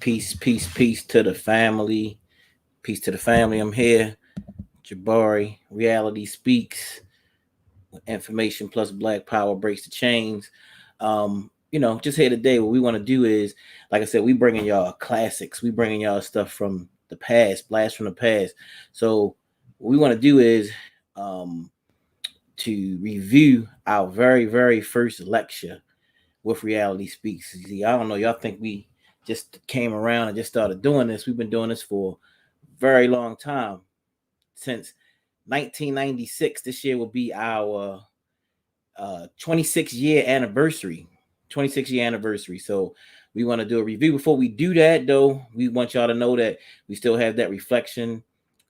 Peace, peace, peace to the family. Peace to the family. I'm here. Jabari, Reality Speaks. Information plus Black Power breaks the chains. Just here today, what we want to do is, like I said, we bringing y'all classics. We bringing y'all stuff from the past, blast from the past. So what we want to do is to review our very, very first lecture with Reality Speaks. See, I don't know, y'all think we just came around and just started doing this. We've been doing this for a very long time, since 1996. This year will be our 26-year anniversary. 26-year anniversary. So we want to do a review. Before we do that, though, we want y'all to know that we still have that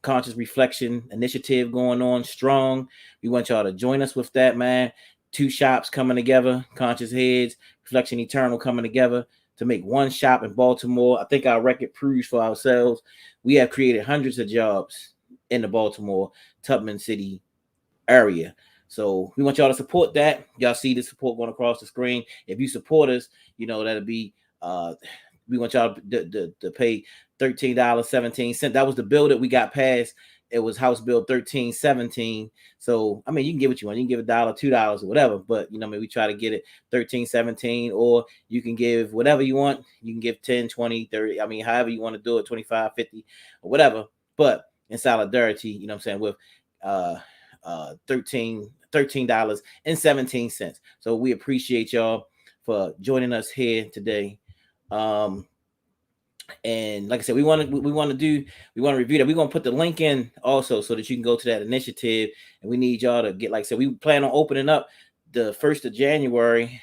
conscious reflection initiative going on strong. We want y'all to join us with that, man. Two shops coming together, Conscious Heads, Reflection Eternal coming together to make one shop in Baltimore. I think our record proves for ourselves. We have created hundreds of jobs in the Baltimore, Tubman City area. So we want y'all to support that. Y'all see the support going across the screen. If you support us, that'll be we want y'all to pay $13.17. That was the bill that we got passed. It was House Bill 1317. So I mean, you can give what you want. You can give $1, $2, or whatever. But we try to get it 1317, or you can give whatever you want. You can give 10, 20, 30. I mean, however you want to do it, 25, 50, or whatever. But in solidarity, with $13.17. So we appreciate y'all for joining us here today. And like I said, we want to review that. We're gonna put the link in also so that you can go to that initiative. And we need y'all to get, like I said, we plan on opening up the 1st of January,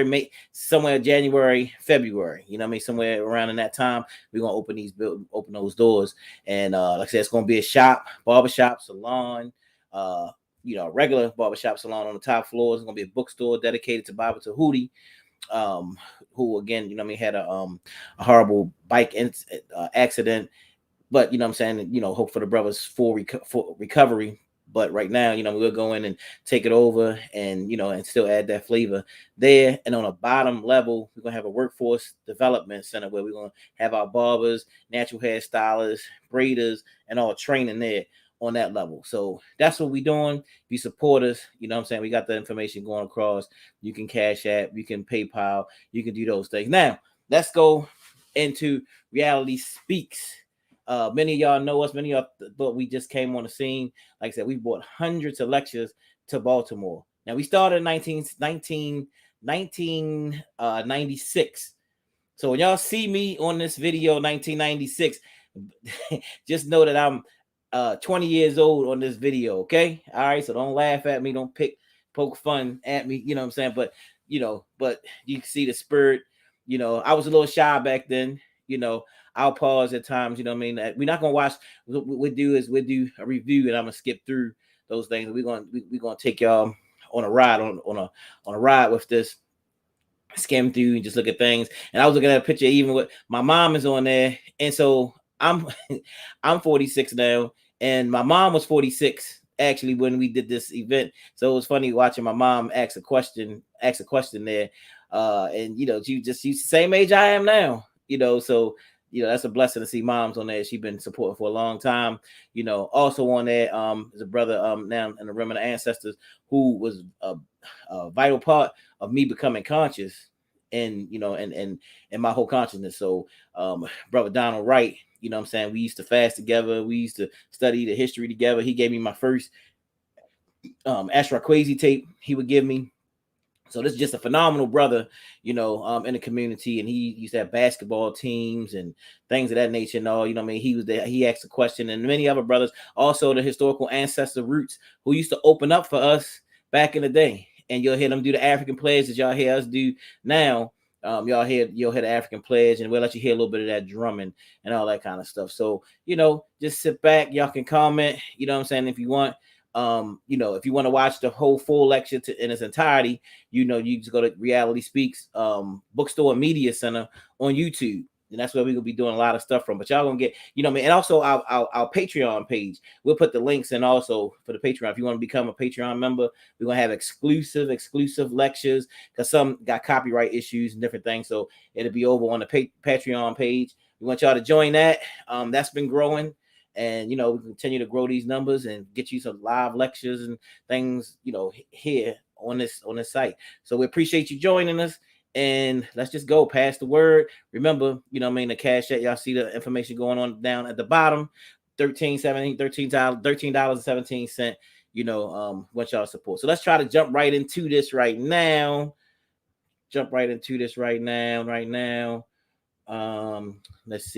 May, somewhere January, February. Somewhere around in that time, we're gonna open those doors. And like I said, it's gonna be a shop, barbershop, salon, regular barbershop salon on the top floor. It's gonna be a bookstore dedicated to Bible Tahuti, who again, had a horrible bike accident, but hope for the brother's full recovery. But right now, we'll go in and take it over and, and still add that flavor there. And on a bottom level, we're going to have a workforce development center where we're going to have our barbers, natural hairstylists, braiders, and all training there on that level. So that's what we're doing. If you support us, we got the information going across. You can Cash App, you can PayPal, you can do those things. Now, let's go into Reality Speaks. Many of y'all know us. Many of y'all thought we just came on the scene. Like I said, we brought hundreds of lectures to Baltimore. Now, we started in 1996. So when y'all see me on this video, 1996, just know that I'm 20 years old on this video. Okay. All right. So don't laugh at me. Don't poke fun at me. You know what I'm saying? But you can see the spirit. I was a little shy back then. I'll pause at times. We're not gonna watch. What we'll do a review, and I'm gonna skip through those things. We're gonna take y'all on a ride on a ride with this. Skim through and just look at things. And I was looking at a picture even with my mom is on there, and so I'm 46 now, and my mom was 46 actually when we did this event. So it was funny watching my mom ask a question there. And she's the same age I am now. So that's a blessing to see moms on there. She's been supporting for a long time. Also on there is a brother now in the Realm of the Ancestors who was a vital part of me becoming conscious and my whole consciousness. So brother Donald Wright, we used to fast together. We used to study the history together. He gave me my first Ashra tape he would give me. So this is just a phenomenal brother, in the community, and he used to have basketball teams and things of that nature. And all, he was there. He asked a question, and many other brothers, also the historical ancestor roots, who used to open up for us back in the day. And you'll hear them do the African pledge that y'all hear us do now. You'll hear the African pledge, and we'll let you hear a little bit of that drumming and all that kind of stuff. So just sit back. Y'all can comment. If you want. If you want to watch the whole full lecture in its entirety, you just go to Reality Speaks Bookstore Media Center on YouTube. And that's where we're gonna be doing a lot of stuff from. But y'all gonna get, you know what I mean? And also our Patreon page. We'll put the links in also for the Patreon. If you want to become a Patreon member, we're gonna have exclusive lectures because some got copyright issues and different things. So it'll be over on the Patreon page. We want y'all to join that. That's been growing. And you know, we continue to grow these numbers and get you some live lectures and things, you know, here on this site. So we appreciate you joining us. And let's just go pass the word. Remember, you know what I mean, the cash app, y'all see the information going on down at the bottom. $13.17. You know, what y'all support. So let's try to jump right into this right now. Right now. Let's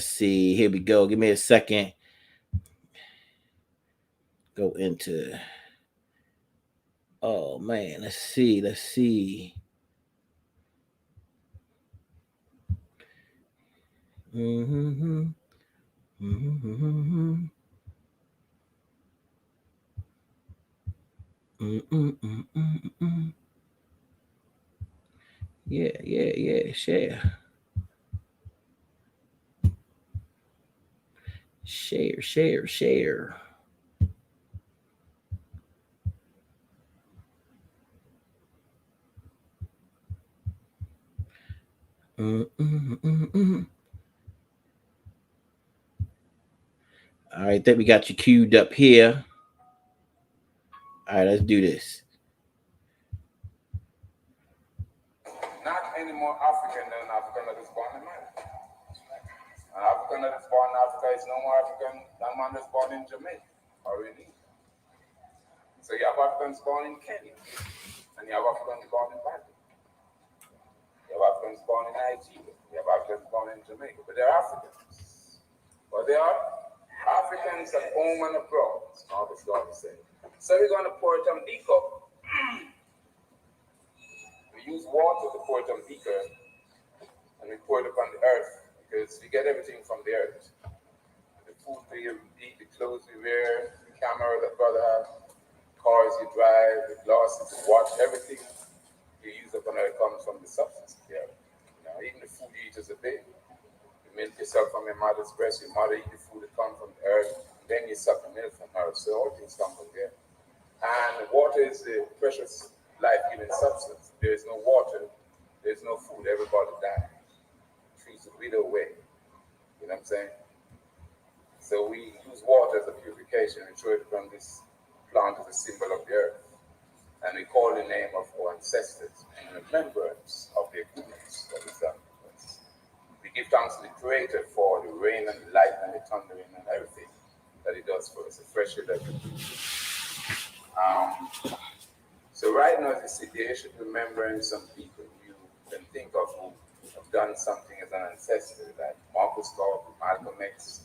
see. Here we go. Give me a second. Go into. Oh man, let's see. Yeah. Share. All right, I think we got you queued up here. All right, let's do this. Not any more African than an African that is born in America. An African that is born in Africa is no more African than one that's born in Jamaica or in England. So you have Africans born in Kenya, and you have Africans born in Baltimore. You have Africans born in Nigeria. You have Africans born in Jamaica, but they're Africans. But they are Africans at home and abroad, all this God is saying. So we're going to pour it on beaker. We use water to pour it on beaker, and we pour it upon the earth because we get everything from the earth. The food we eat, the clothes we wear, the camera that brother has, cars you drive, the glasses you watch, everything you use up on earth comes from the substance of the earth. You know, even the food you eat as a baby. You milk yourself from your mother's breast, your mother eat the food that comes from the earth, then you suck the milk from her. So all things come from there. And water is the precious life-giving substance. There is no water, there is no food, everybody dies. Trees will wither away. You know what I'm saying? So we use water as a purification and throw it from this plant as a symbol of the earth. And we call the name of our ancestors in remembrance of their goodness that is done for us. We give thanks to the Creator for the rain and the light and the thundering and everything that He does for us, the fresh air that we breathe. So right now, as you sit there, you should be remembering some people you can think of who have done something as an ancestor, like Marcus Garvey, Malcolm X,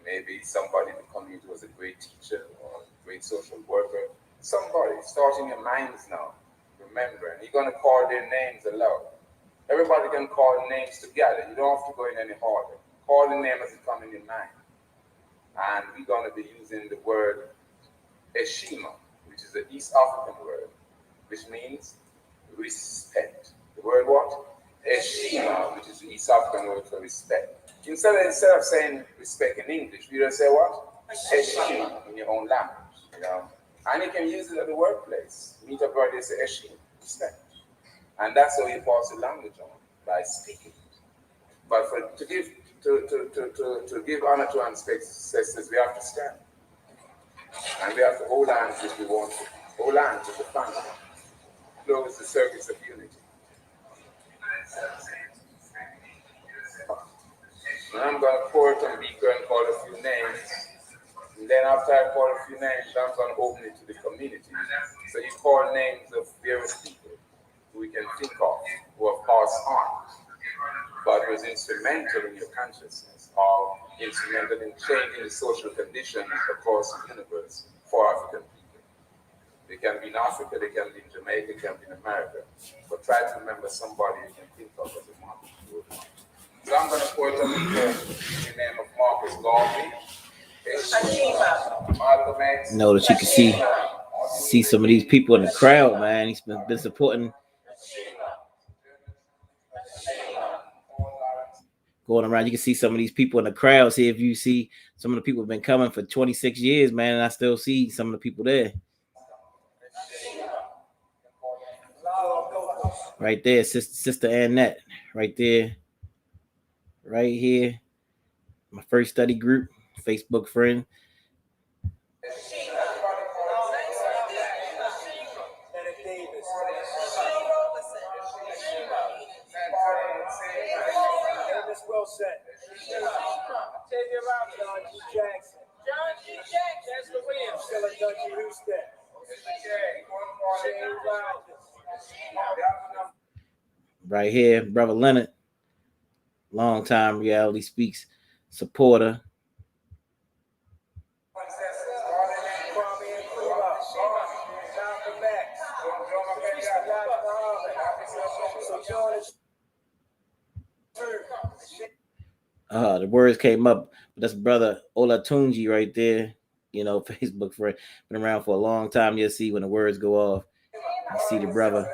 maybe somebody in the community was a great teacher or a great social worker. Somebody, start in your minds now, remembering. You're going to call their names aloud. Everybody can call names together. You don't have to go in any order. Call the name as it comes in your mind. And we're going to be using the word Eshima, which is an East African word, which means respect. The word what? Eshima, which is the East African word for respect. Instead of saying respect in English, we just say what? Eshima in your own language, you know. And you can use it at the workplace. Meet a brother, say Eshima, respect. And that's how you pass the language on, by speaking. But to give honor to ancestors, we have to stand. And we have to hold hands if we want to. Hold hands with the family. Close the circuits of unity. And I'm going to pour it on beaker and call a few names. And then after I call a few names, I'm going to open it to the community. So you call names of various people who we can think of, who have passed on, but was instrumental in your consciousness, or instrumental in changing the social conditions across the universe for African people. They can be in Africa, they can be in Jamaica, they can be in America. But try to remember somebody you can think of as a model. So I'm going to pour it on the name of Marcus Garvey. Know that you can see some of these people in the crowd, man. He's been supporting going around. You can see some of these people in the crowds here. If you see some of the people have been coming for 26 years, man, and I still see some of the people there. Right there, Sister Annette, right there, right here. My first study group, Facebook friend. Well said. John G. Jackson. Right here, Brother Leonard, long time Reality Speaks supporter. The words came up. That's Brother Olatunji right there. You know, Facebook friend, been around for a long time. You'll see when the words go off. You see the brother.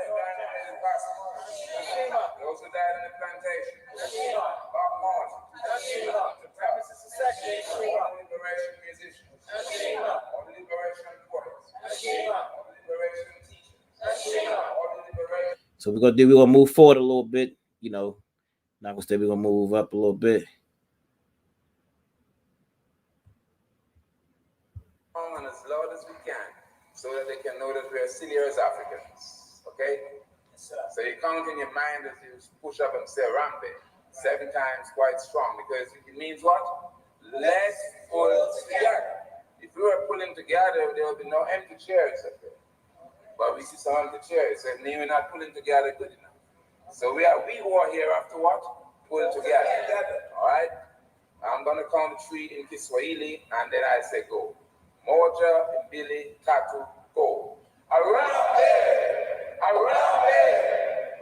So we're gonna move forward a little bit, you know. Not gonna say we're gonna move up a little bit. As loud as we can, so that they can know that we are serious Africans. Okay? Yes, so you count in your mind as you push up and say Rambe 7 times quite strong, because it means what? Let's pull together. If we were pulling together, there would be no empty chairs up there. But we see some empty chairs, so it means we're not pulling together good enough. So we who are here after what? Pull together. Alright? I'm gonna count the 3 in Kiswahili, and then I say go. Moja, Mbili, Tatu, go. Arambe! Arambe!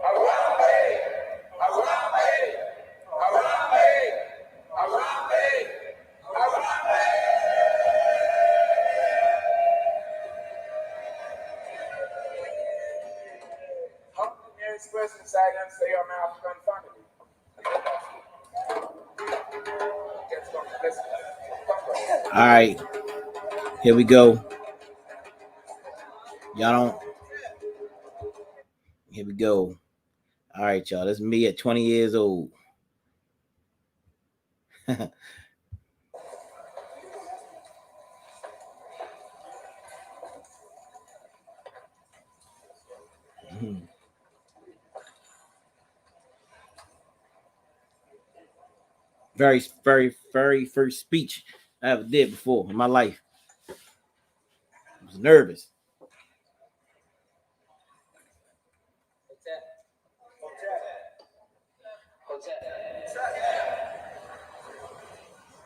Arambe! Arambe! Arambe! Arambe! Arambe! Come to the nearest person inside and say you're my African family. All right. Here we go. Y'all don't. Here we go. All right, y'all. This is me at 20 years old. Very, very, very first speech I ever did before in my life. I was nervous.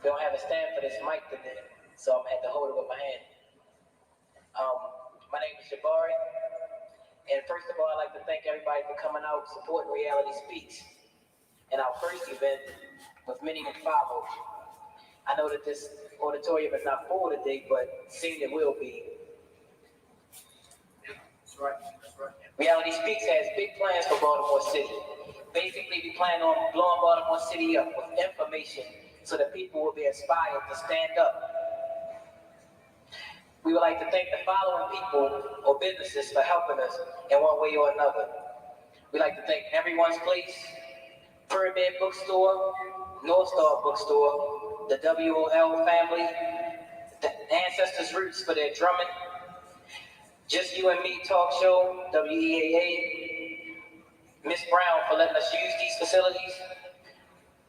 Don't have a stand for this mic today, so I'm gonna have to hold it with my hand. My name is Jabari, and first of all, I'd like to thank everybody for coming out, supporting Reality Speaks, and our first event with many to follow. I know that this auditorium is not full today, but soon it will be. That's right. Reality Speaks has big plans for Baltimore City. Basically, we plan on blowing Baltimore City up with information so that people will be inspired to stand up. We would like to thank the following people or businesses for helping us in one way or another. We'd like to thank Everyone's Place, Pyramid Bookstore, North Star Bookstore, the WOL family, the Ancestors Roots for their drumming, Just You and Me Talk Show, WEAA, Miss Brown for letting us use these facilities,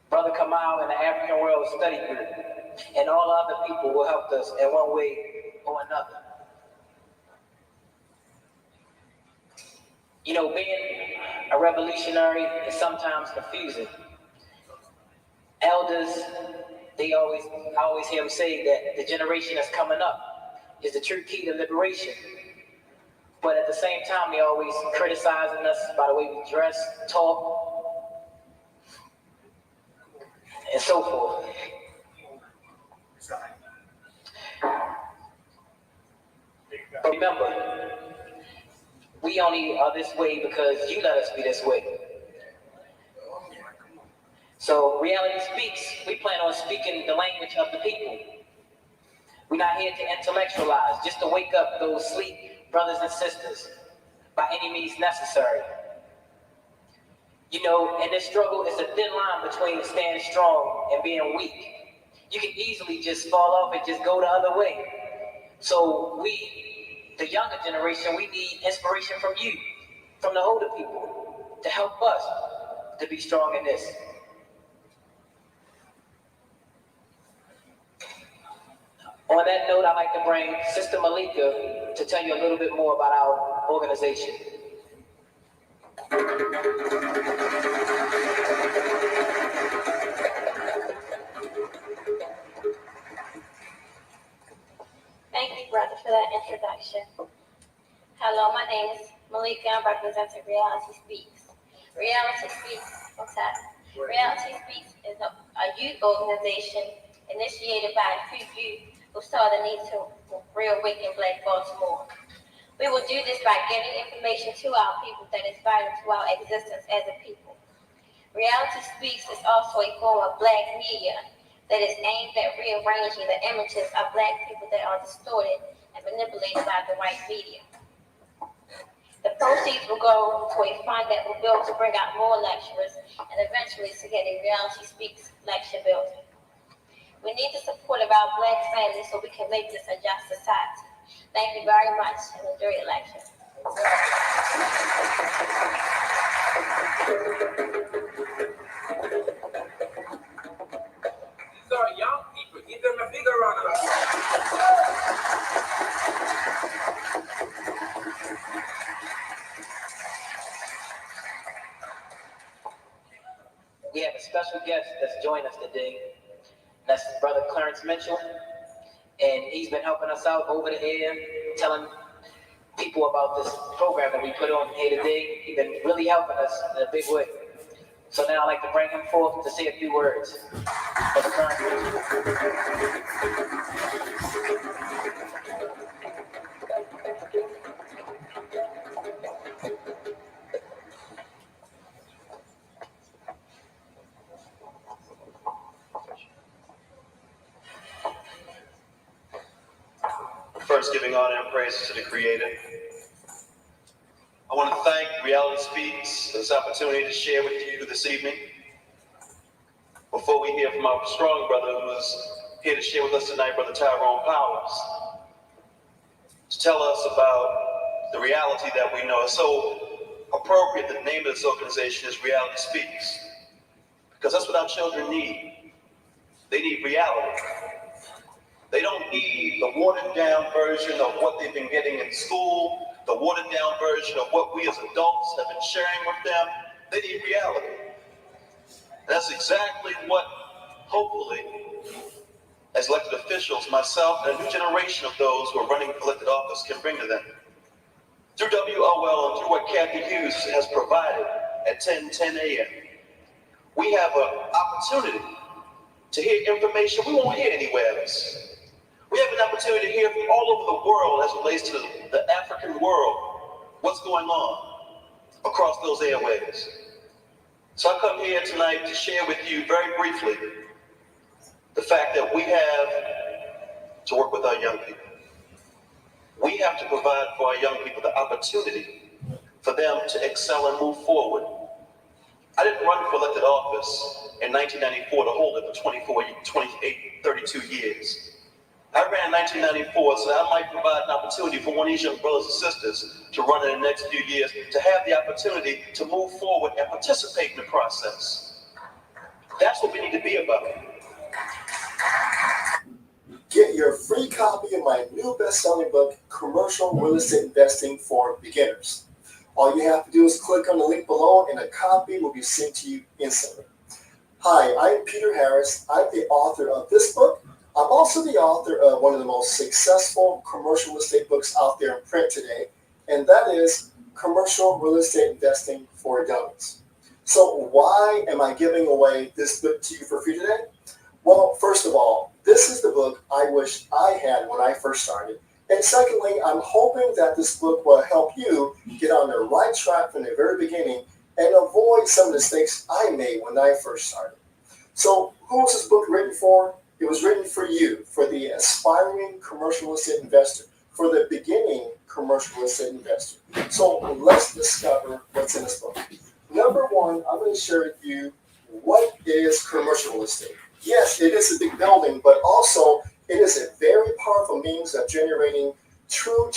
Brother Kamal and the African World Study Group, and all other people who helped us in one way or another. You know, being a revolutionary is sometimes confusing. Elders, I always hear them say that the generation that's coming up is the true key to liberation. But at the same time, they're always criticizing us by the way we dress, talk, and so forth. But remember, we only are this way because you let us be this way. So Reality Speaks, we plan on speaking the language of the people. We're not here to intellectualize, just to wake up those sleep brothers and sisters by any means necessary. You know, in this struggle, it's a thin line between staying strong and being weak. You can easily just fall off and just go the other way. So we, the younger generation, we need inspiration from you, from the older people, to help us to be strong in this. On that note, I'd like to bring Sister Malika to tell you a little bit more about our organization. Thank you, brother, for that introduction. Hello, my name is Malika. I'm representing Reality Speaks. Reality Speaks is a youth organization initiated by a few youth who saw the need to reawaken Black Baltimore. We will do this by getting information to our people that is vital to our existence as a people. Reality Speaks is also a form of Black media that is aimed at rearranging the images of Black people that are distorted and manipulated by the white media. The proceeds will go to a fund that will build to bring out more lecturers and eventually to get a Reality Speaks lecture building. We need the support of our Black families so we can make this a just society. Thank you very much and enjoy your lecture. These are young people. Give them a bigger round of applause. We have a special guest that's joined us today. That's Brother Clarence Mitchell. And he's been helping us out over the air, telling people about this program that we put on here today. He's been really helping us in a big way. So now I'd like to bring him forth to say a few words. Brother Clarence Mitchell. First, giving honor and praise to the Creator. I want to thank Reality Speaks for this opportunity to share with you this evening. Before we hear from our strong brother who's here to share with us tonight, Brother Tyrone Powers, to tell us about the reality that we know is so appropriate. The name of this organization is Reality Speaks, because that's what our children need. They need reality. They don't need the watered down version of what they've been getting in school, the watered down version of what we as adults have been sharing with them. They need reality. That's exactly what, hopefully, as elected officials, myself and a new generation of those who are running for elected office can bring to them. Through WOL and through what Kathy Hughes has provided at 10:10 a.m., we have an opportunity to hear information we won't hear anywhere else. We have an opportunity to hear from all over the world as it relates to the African world, what's going on across those airways. So I come here tonight to share with you very briefly the fact that we have to work with our young people. We have to provide for our young people the opportunity for them to excel and move forward. I didn't run for elected office in 1994 to hold it for 32 years. I ran in 1994 so that I might provide an opportunity for one of these young brothers and sisters to run in the next few years, to have the opportunity to move forward and participate in the process. That's what we need to be about. Get your free copy of my new best-selling book, Commercial Real Estate Investing for Beginners. All you have to do is click on the link below and a copy will be sent to you instantly. Hi, I'm Peter Harris. I'm the author of this book. I'm also the author of one of the most successful commercial real estate books out there in print today, and that is Commercial Real Estate Investing for Dummies. So why am I giving away this book to you for free today? Well, first of all, this is the book I wish I had when I first started. And secondly, I'm hoping that this book will help you get on the right track from the very beginning and avoid some of the mistakes I made when I first started. So who was this book written for? It was written for you, for the aspiring commercial real estate investor, for the beginning commercial real estate investor. So let's discover what's in this book. Number one, I'm going to share with you what is commercial real estate. Yes, it is a big building, but also it is a very powerful means of generating true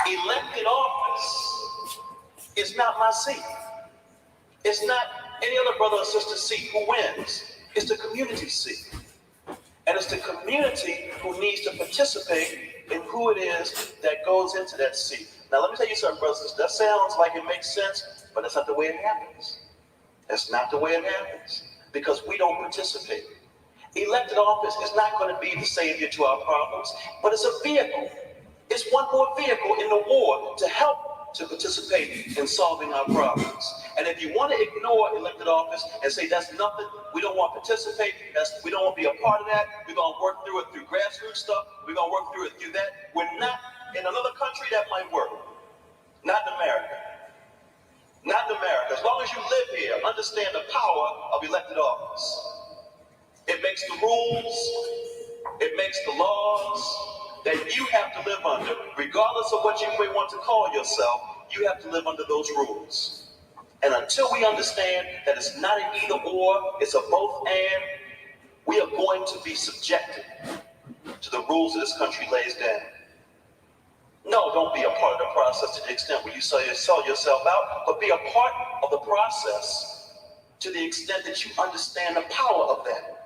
Elected office is not my seat. It's not any other brother or sister seat who wins. It's the community seat. And it's the community who needs to participate in who it is that goes into that seat. Now, let me tell you something, brothers and sisters. That sounds like it makes sense, but that's not the way it happens. That's not the way it happens, because we don't participate. Elected office is not going to be the savior to our problems, but it's a vehicle. It's one more vehicle in the war to help to participate in solving our problems. And if you want to ignore elected office and say that's nothing, we don't want to participate, we don't want to be a part of that, we're going to work through it through grassroots stuff, we're going to work through it through that. We're not in another country that might work. Not in America. Not in America. As long as you live here, understand the power of elected office. It makes the rules, it makes the laws that you have to live under. Regardless of what you may want to call yourself, you have to live under those rules. And until we understand that it's not an either or, it's a both and, we are going to be subjected to the rules that this country lays down. No, don't be a part of the process to the extent where you sell yourself out, but be a part of the process to the extent that you understand the power of that.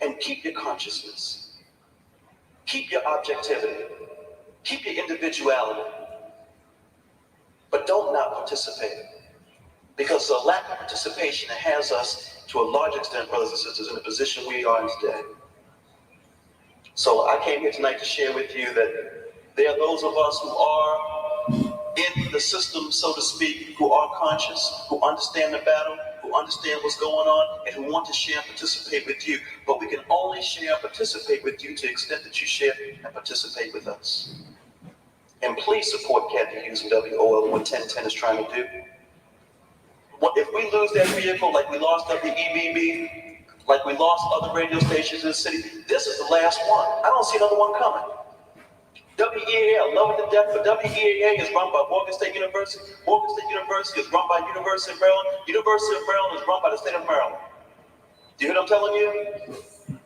And keep your consciousness. Keep your objectivity. Keep your individuality. But don't not participate. Because the lack of participation has us, to a large extent, brothers and sisters, in the position we are in today. So I came here tonight to share with you that there are those of us who are in the system, so to speak, who are conscious, who understand the battle, who understand what's going on, and who want to share and participate with you. But we can only share and participate with you to the extent that you share and participate with us. And please support Kathy Hughes and WOL and what 1010 is trying to do. If we lose that vehicle like we lost WEBB, like we lost other radio stations in the city, this is the last one. I don't see another one coming. WEAA, I love it to death, but WEAA is run by Morgan State University. Morgan State University is run by University of Maryland. University of Maryland is run by the state of Maryland. Do you hear what I'm telling you?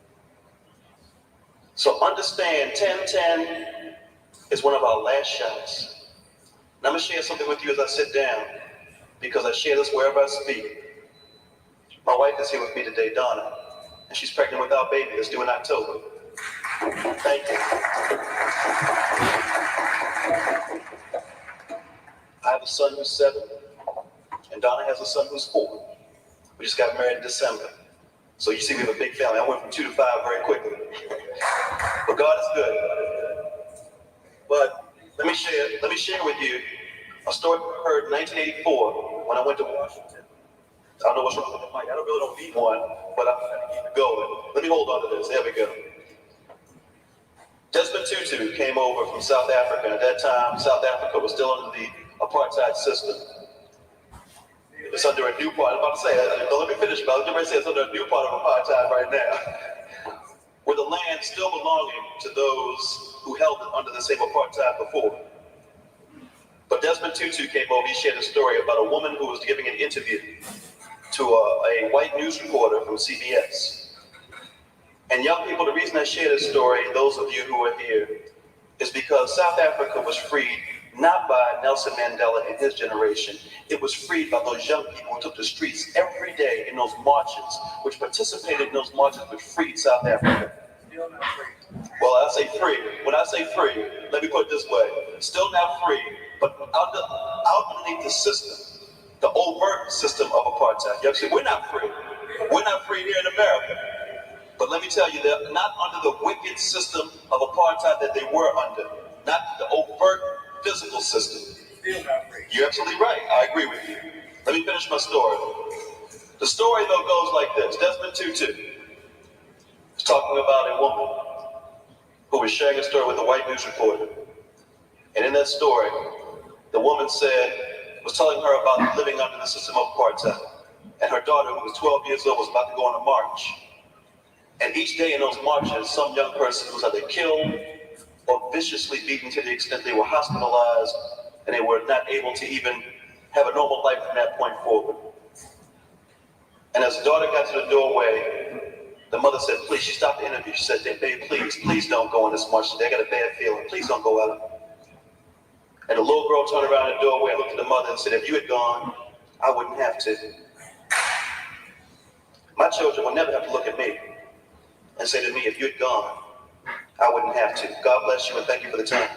So understand, 1010 is one of our last shots. And I'm going to share something with you as I sit down, because I share this wherever I speak. My wife is here with me today, Donna, and she's pregnant with our baby that's due in October. Thank you. I have a son who's 7, and Donna has a son who's 4. We just got married in December. So you see we have a big family. I went from 2 to 5 very quickly. But God is good. But let me share with you a story I heard in 1984 when I went to Washington. I don't know what's wrong with the mic. I really don't need one, but I'm going to keep it going. Let me hold on to this. There we go. Desmond Tutu came over from South Africa. At that time, South Africa was still under the apartheid system. It's under a new part. I'm about to say, don't let me finish, but I was going to say it's under a new part of apartheid right now, where the land still belonging to those who held it under the same apartheid before. But Desmond Tutu came over. He shared a story about a woman who was giving an interview to a white news reporter from CBS. And young people, the reason I share this story, those of you who are here, is because South Africa was freed not by Nelson Mandela and his generation. It was freed by those young people who took the streets every day in those marches, which participated in those marches which freed South Africa. Still not free. Well, I say free. When I say free, let me put it this way. Still not free, but underneath the system, the overt system of apartheid. You see, we're not free. We're not free here in America. But let me tell you, they're not under the wicked system of apartheid that they were under. Not the overt physical system. Still not free. You're absolutely right. I agree with you. Let me finish my story. The story, though, goes like this. Desmond Tutu is talking about a woman who was sharing a story with a white news reporter. And in that story, the woman said was telling her about living under the system of apartheid. And her daughter, who was 12 years old, was about to go on a march. And each day in those marches, some young person was either killed or viciously beaten to the extent they were hospitalized and they were not able to even have a normal life from that point forward. And as the daughter got to the doorway, the mother said, please, she stopped the interview. She said, babe, please don't go on this march today. I got a bad feeling. Please don't go out. And the little girl turned around in the doorway and looked at the mother and said, if you had gone, I wouldn't have to. My children would never have to look at me and say to me, if you had gone, I wouldn't have to. God bless you and thank you for the time.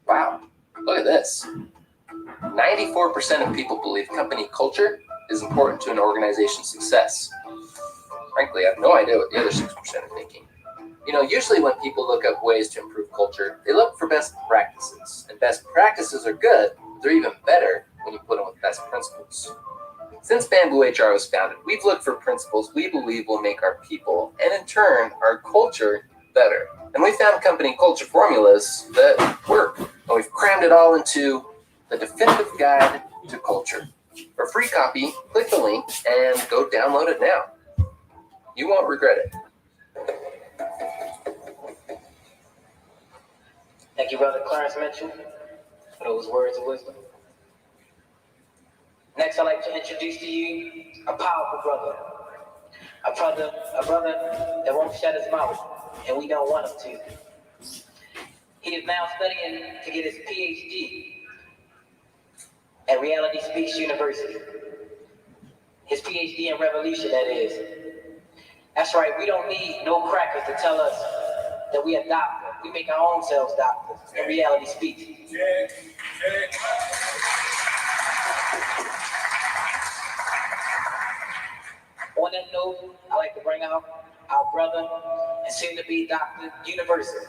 Wow, look at this. 94% of people believe company culture is important to an organization's success. Frankly, I have no idea what the other 6% are thinking. You know, usually when people look up ways to improve culture, they look for best practices. And best practices are good, but they're even better when you put them with best principles. Since Bamboo HR was founded, we've looked for principles we believe will make our people, and in turn, our culture, better. And we found company culture formulas that work. And we've crammed it all into the definitive guide to culture. For a free copy, click the link and go download it now. You won't regret it. Thank you, Brother Clarence Mitchell, for those words of wisdom. Next, I'd like to introduce to you a powerful brother. A brother that won't shut his mouth, and we don't want him to. He is now studying to get his PhD at Reality Speaks University. His PhD in revolution, that is. That's right, we don't need no crackers to tell us that we are doctors. We make our own selves doctors, and Reality Speaks. On that note, I'd like to bring out our brother and soon to be Dr. University.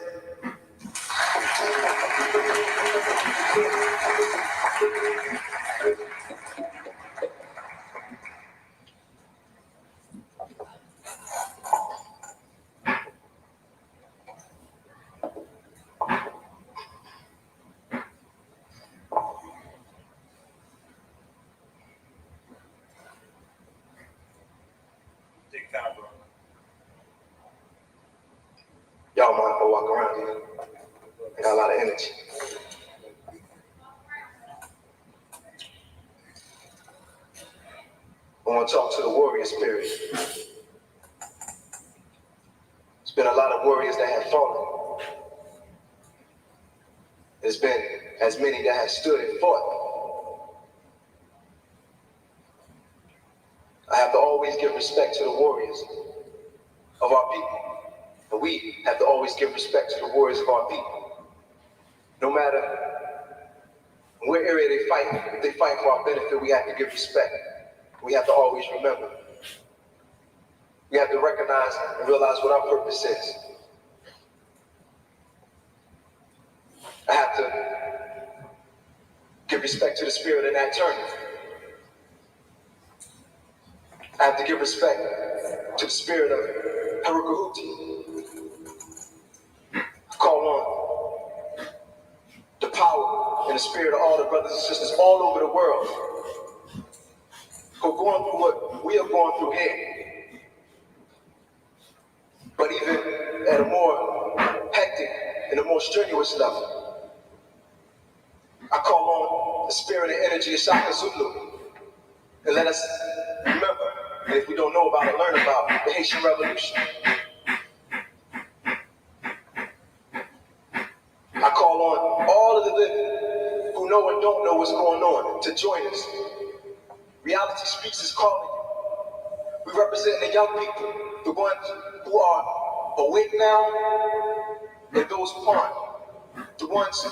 Y'all mind if I walk around here? I got a lot of energy. I want to talk to the warrior spirit. There's been a lot of warriors that have fallen. There's been as many that have stood and fought. I have to always give respect to the warriors of our people. And we have to always give respect to the warriors of our people. No matter what area they fight, if they fight for our benefit, we have to give respect. We have to always remember. We have to recognize and realize what our purpose is. I have to give respect to the spirit in that turning. I have to give respect to the spirit of Harukahuti. Call on the power and the spirit of all the brothers and sisters all over the world who are going through what we are going through here. But even at a more hectic and a more strenuous level, I call on the spirit and energy of Shaka Zulu and let us remember, and if we don't know about it, learn about the Haitian Revolution. I call on all of the living who know and don't know what's going on to join us. Reality Speaks is calling you. We represent the young people, the ones who are awake now, and those who aren't. The ones who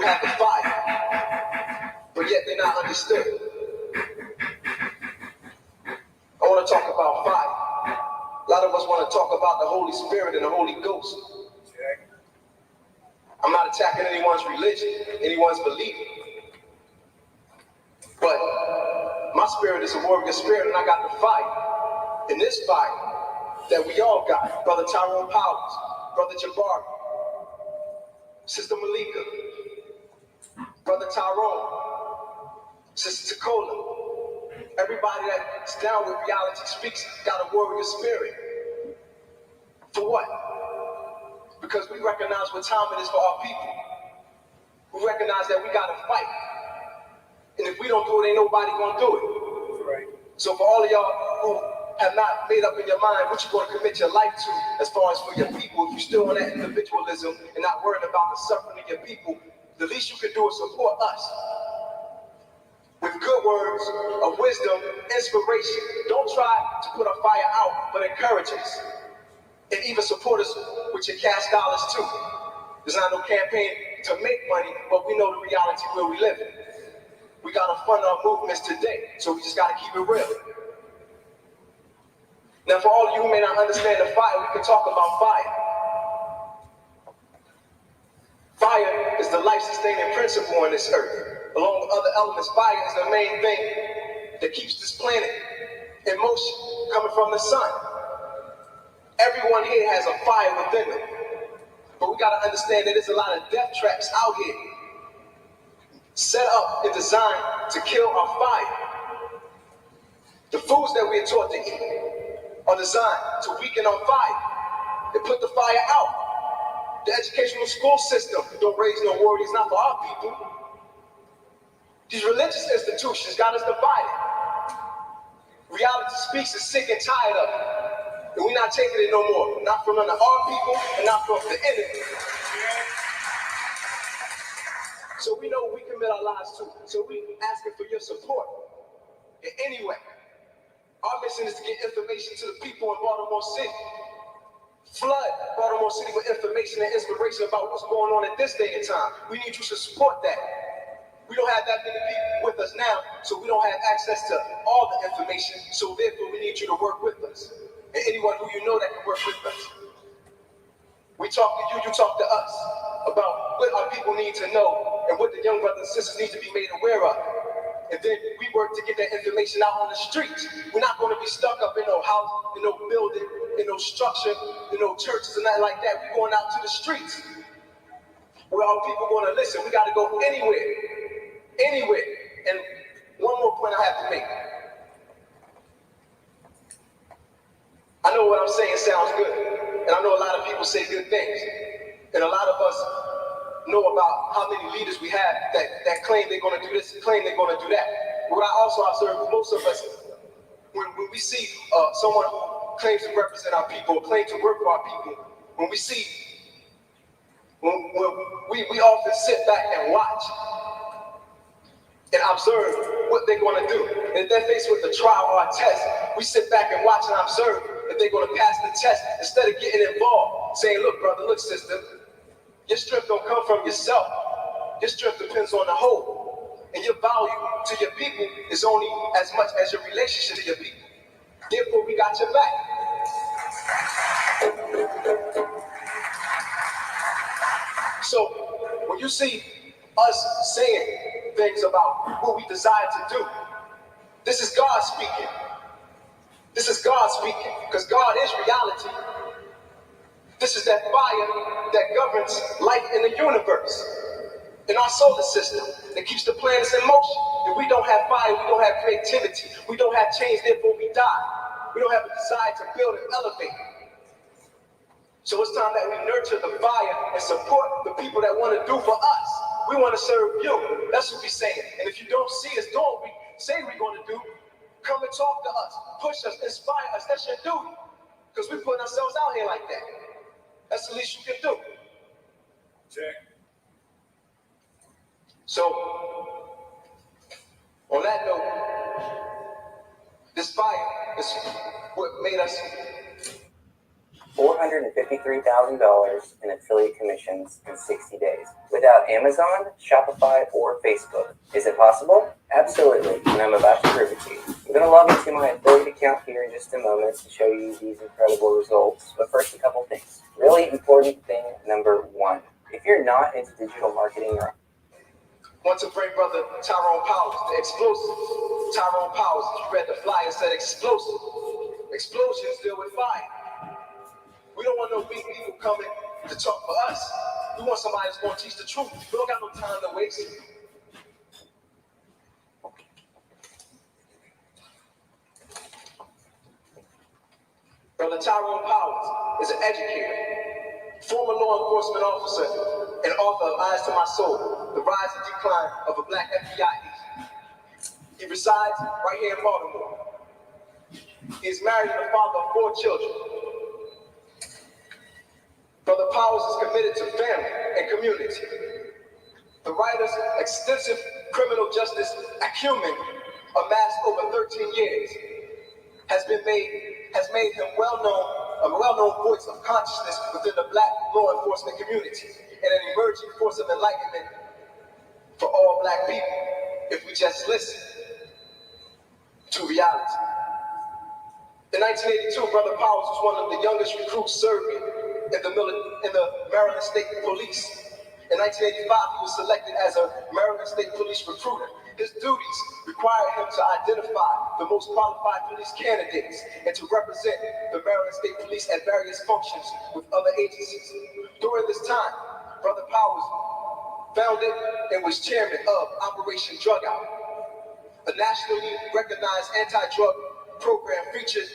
have the fire, but yet they're not understood. I want to talk about fire. A lot of us want to talk about the Holy Spirit and the Holy Ghost. I'm not attacking anyone's religion, anyone's belief. But my spirit is a warrior spirit, and I got the fire. And this fire that we all got. Brother Tyrone Powers, Brother Jabari, Sister Malika, Brother Tyrone, Sister Takola. Everybody that's down with Reality Speaks got a warrior spirit. For what? Because we recognize what time it is for our people. We recognize that we gotta fight. And if we don't do it, ain't nobody gonna do it. Right. So for all of y'all who have not made up in your mind what you're gonna commit your life to as far as for your people, if you're still on that individualism and not worrying about the suffering of your people, the least you can do is support us. With good words of wisdom, inspiration. Don't try to put a fire out, but encourage us. And even support us with your cash dollars too. There's not no campaign to make money, but we know the reality where we live in. We gotta fund our movements today, so we just gotta keep it real. Now for all of you who may not understand the fire, we can talk about fire. Fire is the life-sustaining principle on this earth. Along with other elements, fire is the main thing that keeps this planet in motion, coming from the sun. Everyone here has a fire within them. But we gotta understand that there's a lot of death traps out here, set up and designed to kill our fire. The foods that we're taught to eat are designed to weaken our fire and put the fire out. The educational school system don't raise no warriors, not for our people. These religious institutions got us divided. Reality Speaks is sick and tired of it. And we're not taking it no more. Not from under our people and not from the enemy. So we know we commit our lives to. So we asking for your support in any way. Our mission is to get information to the people in Baltimore City. Flood Baltimore City with information and inspiration about what's going on at this day and time. We need you to support that. We don't have that many people with us now, so we don't have access to all the information. So therefore, we need you to work with us. And anyone who you know that can work with us. We talk to you, you talk to us about what our people need to know and what the young brothers and sisters need to be made aware of. And then we work to get that information out on the streets. We're not going to be stuck up in no house, in no building, in no structure, in no churches and nothing like that. We're going out to the streets where our people going to listen. We got to go anywhere. Anywhere. And one more point I have to make. I know what I'm saying sounds good, and I know a lot of people say good things, and a lot of us know about how many leaders we have that claim they're going to do this, claim they're going to do that. But what I also observe, most of us, when we see someone who claims to represent our people, claim to work for our people, when we see, we often sit back and watch and observe what they're going to do. And if they're faced with a trial or a test, we sit back and watch and observe if they're going to pass the test instead of getting involved, saying, look, brother, look, sister, your strength don't come from yourself. Your strength depends on the whole. And your value to your people is only as much as your relationship to your people. Therefore, we got your back. So, when you see us saying things about what we desire to do, this is God speaking. This is God speaking, because God is reality. This is that fire that governs life in the universe, in our solar system, that keeps the planets in motion. If we don't have fire, we don't have creativity, we don't have change, therefore we die. We don't have a desire to build and elevate. So it's time that we nurture the fire and support the people that want to do for us. We want to serve you. That's what we're saying. And if you don't see us doing what we say we're going to do, come and talk to us, push us, inspire us. That's your duty. Because we're putting ourselves out here like that. That's the least you can do. Check. So, on that note, this fire is what made us $453,000 in affiliate commissions in 60 days without Amazon, Shopify, or Facebook. Is it possible? Absolutely, and I'm about to prove it to you. I'm going to log into my affiliate account here in just a moment to show you these incredible results. But first, a couple things. Really important thing number one. If you're not into digital marketing or want to bring brother Tyrone Powers, the explosive. Tyrone Powers, if you read the flyer, said explosive. Explosions deal with fire. We don't want no big people coming to talk for us. We want somebody that's going to teach the truth. We don't got no time to waste. Brother Tyrone Powers is an educator, former law enforcement officer, and author of Eyes to My Soul, The Rise and Decline of a Black FBI Agent. He resides right here in Baltimore. He is married and the father of 4 children. Brother Powers is committed to family and community. The writer's extensive criminal justice acumen, amassed over 13 years, has made him a well-known voice of consciousness within the Black law enforcement community and an emerging force of enlightenment for all Black people if we just listen to reality. In 1982, Brother Powers was one of the youngest recruits serving in the Maryland State Police. In 1985, he was selected as a Maryland State Police recruiter. His duties required him to identify the most qualified police candidates and to represent the Maryland State Police at various functions with other agencies. During this time, Brother Powers founded and was chairman of Operation Drug Out, a nationally recognized anti-drug program featured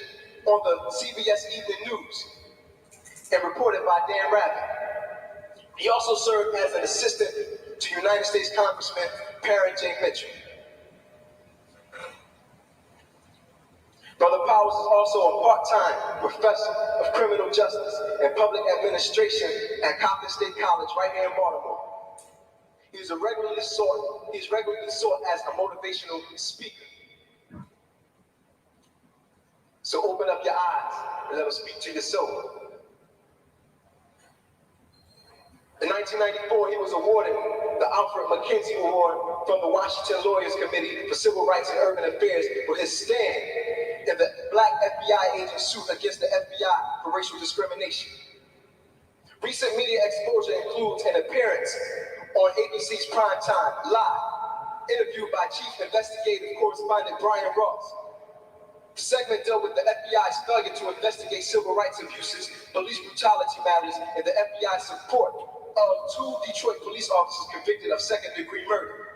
on the CBS Evening News and reported by Dan Rather. He also served as an assistant to United States Congressman Perrin J. Mitchell. Brother Powers is also a part-time professor of criminal justice and public administration at Compton State College right here in Baltimore. He's regularly sought as a motivational speaker. So open up your eyes and let us speak to your soul. In 1994, he was awarded the Alfred Mckenzie Award from the Washington Lawyers Committee for Civil Rights and Urban Affairs for his stand in the Black FBI agent suit against the FBI for racial discrimination. Recent media exposure includes an appearance on ABC's Primetime Live, interviewed by Chief Investigative Correspondent Brian Ross. The segment dealt with the FBI's failure to investigate civil rights abuses, police brutality matters, and the FBI's support of 2 Detroit police officers convicted of second-degree murder.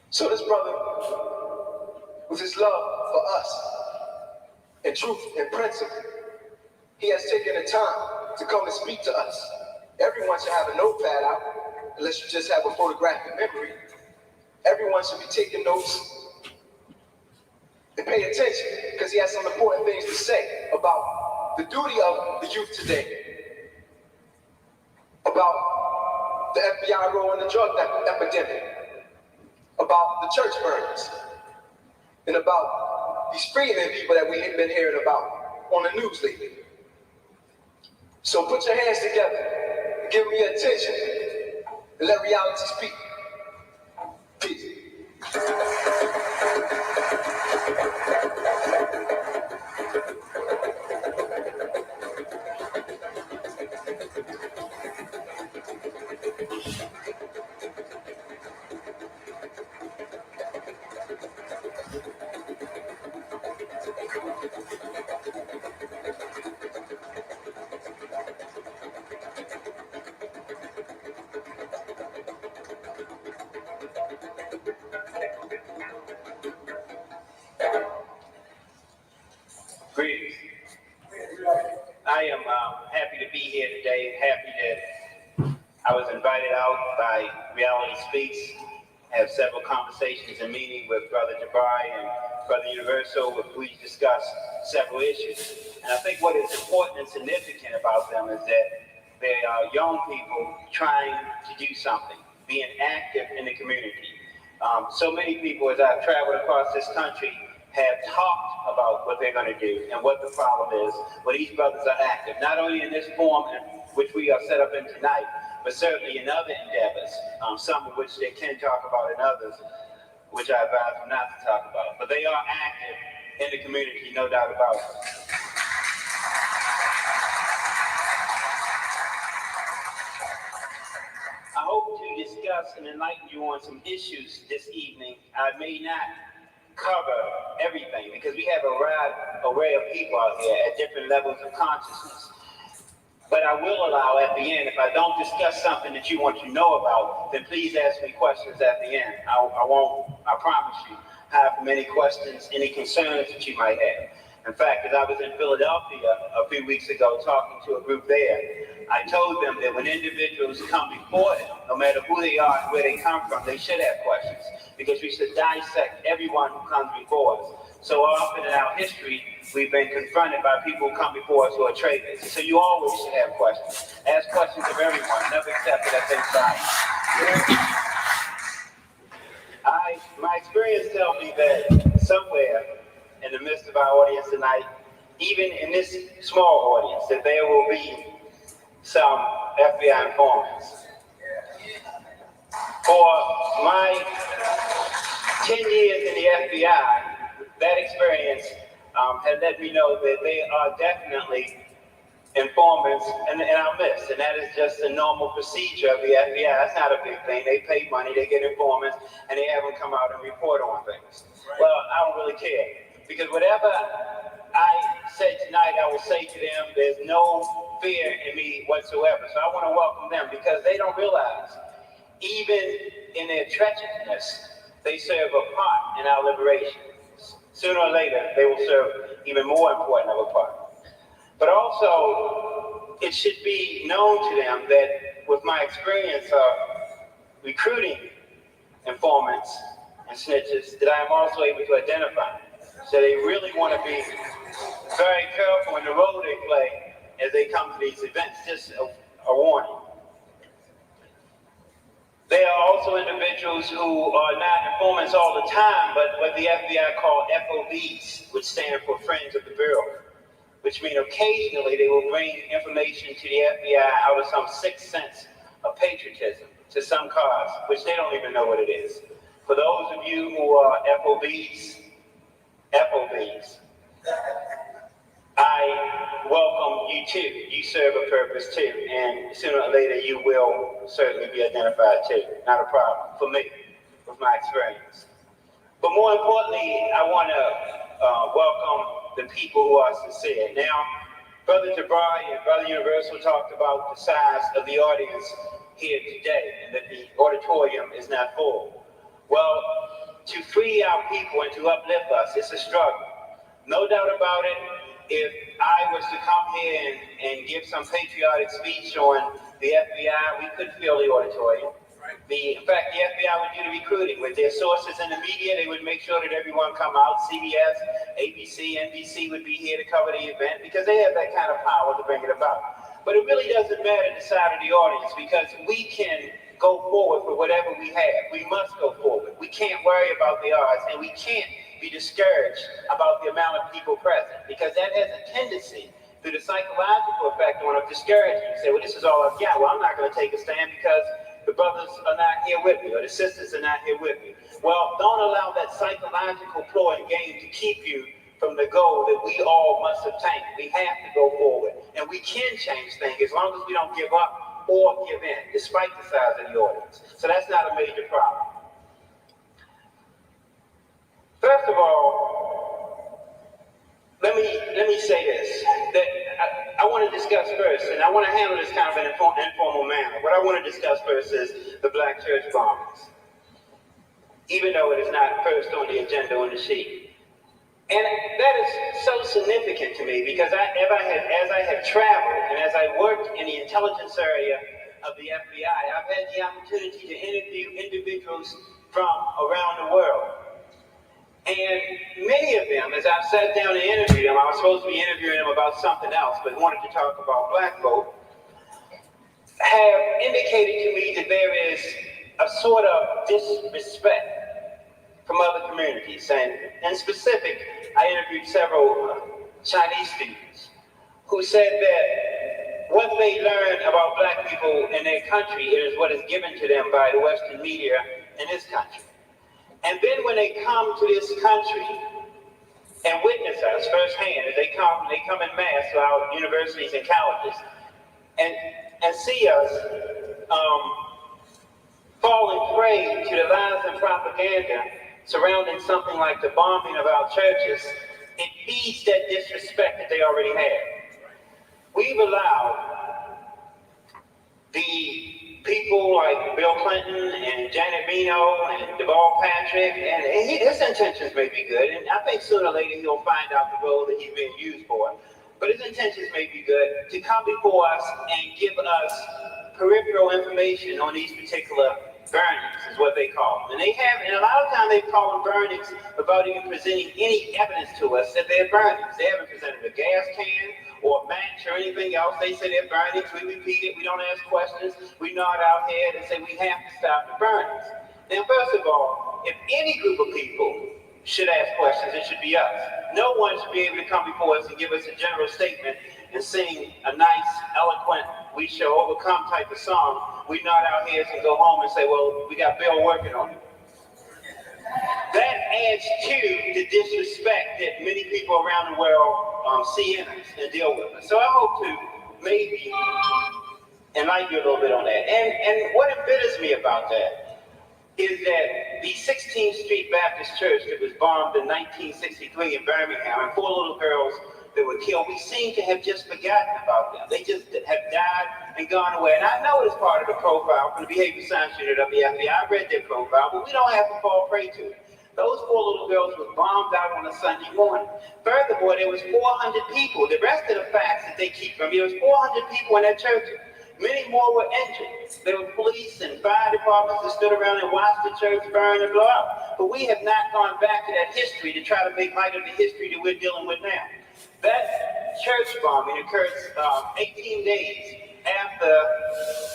So this brother, with his love for us, and truth and principle, he has taken the time to come and speak to us. Everyone should have a notepad out, unless you just have a photographic memory. Everyone should be taking notes and pay attention, because he has some important things to say about the duty of the youth today, about the FBI role in the drug epidemic, about the church burnings, and about these freedmen people that we have been hearing about on the news lately. So put your hands together, give me your attention, and let reality speak. Peace. Greetings. I am happy to be here today. Happy that I was invited out by Reality Speaks. Have several conversations and meetings with Brother Jabari and Brother Universal, where we discuss several issues. And I think what is important and significant about them is that they are young people trying to do something, being active in the community. So many people, as I've traveled across this country, have talked about what they're going to do and what the problem is, but these brothers are active, not only in this form in which we are set up in tonight, but certainly in other endeavors, some of which they can talk about and others which I advise them not to talk about. But they are active in the community, no doubt about it. I hope to discuss and enlighten you on some issues this evening. I may not cover everything, because we have a wide array of people out here at different levels of consciousness. But I will allow at the end, if I don't discuss something that you want to know about, then please ask me questions at the end. I won't, I promise you, have many questions, any concerns that you might have. In fact, as I was in Philadelphia a few weeks ago talking to a group there, I told them that when individuals come before them, no matter who they are and where they come from, they should have questions, because we should dissect everyone who comes before us. So often in our history, we've been confronted by people who come before us who are traitors. So you always should have questions. Ask questions of everyone, never accept it as inside. My experience tells me that somewhere in the midst of our audience tonight, even in this small audience, that there will be some FBI informants. For my 10 years in the FBI, that experience has let me know that they are definitely informants in our midst, and that is just a normal procedure of the FBI. That's not a big thing. They pay money, they get informants, and they have them come out and report on things. Well, I don't really care, because whatever I say tonight, I will say to them. There's no fear in me whatsoever. So I want to welcome them, because they don't realize, even in their treacherousness, they serve a part in our liberation. Sooner or later, they will serve even more important of a part. But also, it should be known to them that with my experience of recruiting informants and snitches, that I am also able to identify. So they really want to be very careful in the role they play as they come to these events. Just a warning. There are also individuals who are not informants all the time, but what the FBI call FOBs, which stand for Friends of the Bureau, which mean occasionally they will bring information to the FBI out of some sixth sense of patriotism to some cause, which they don't even know what it is. For those of you who are FOBs, I welcome you too. You serve a purpose too, and sooner or later you will certainly be identified too. Not a problem for me, with my experience. But more importantly, I want to welcome the people who are sincere. Now, Brother Jabari and Brother Universal talked about the size of the audience here today, and that the auditorium is not full. Well, to free our people and to uplift us, it's a struggle. No doubt about it, if I was to come here and give some patriotic speech on the FBI, we couldn't fill the auditorium. In fact, the FBI would do the recruiting. With their sources in the media, they would make sure that everyone come out. CBS, ABC, NBC would be here to cover the event, because they have that kind of power to bring it about. But it really doesn't matter the side of the audience, because we can go forward for whatever we have. We must go forward. We can't worry about the odds, and we can't be discouraged about the amount of people present, because that has a tendency, through the psychological effect on of discouraging. You say, well, this is all I've got. Well, I'm not going to take a stand because the brothers are not here with me, or the sisters are not here with me. Well, don't allow that psychological ploy and game to keep you from the goal that we all must obtain. We have to go forward, and we can change things as long as we don't give up or give in, despite the size of the audience. So that's not a major problem. First of all, let me say this, that I want to discuss first, and I want to handle this kind of in an informal manner. What I want to discuss first is the black church bombings, even though it is not first on the agenda on the sheet. And that is so significant to me, because as I have traveled and as I worked in the intelligence area of the FBI, I've had the opportunity to interview individuals from around the world. And many of them, as I've sat down and interviewed them, I was supposed to be interviewing them about something else, but wanted to talk about black folk, have indicated to me that there is a sort of disrespect from other communities. And in specific, I interviewed several Chinese students who said that what they learn about black people in their country is what is given to them by the Western media in this country. And then when they come to this country and witness us firsthand, as they come in mass to our universities and colleges, and see us falling prey to the lies and propaganda surrounding something like the bombing of our churches, it feeds that disrespect that they already have. We've allowed the people like Bill Clinton and Janet Reno and Deval Patrick, and his intentions may be good, and I think sooner or later he'll find out the role that he's being used for. But his intentions may be good to come before us and give us peripheral information on these particular burnings, is what they call them. And a lot of times they call them burnings without even presenting any evidence to us that they're burnings. They haven't presented a gas can or a match or anything else. They say they're burnings. We repeat it. We don't ask questions. We nod our head and say we have to stop the burnings. Now, first of all, if any group of people should ask questions, it should be us. No one should be able to come before us and give us a general statement and sing a nice, eloquent, we shall overcome type of song. We nod our heads and go home and say, well, we got Bill working on it. That adds to the disrespect that many people around the world see in us and deal with us. So I hope to maybe enlighten you a little bit on that. And what embitters me about that is that the 16th Street Baptist Church that was bombed in 1963 in Birmingham, and 4 little girls that were killed, we seem to have just forgotten about them. They just have died and gone away. And I know it's part of the profile from the Behavior Science Unit of the FBI. I read their profile, but we don't have to fall prey to it. Those 4 little girls were bombed out on a Sunday morning. Furthermore, there was 400 people. The rest of the facts that they keep from me, there was 400 people in that church. Many more were injured. There were police and fire departments that stood around and watched the church burn and blow up. But we have not gone back to that history to try to make light of the history that we're dealing with now. That church bombing occurred 18 days after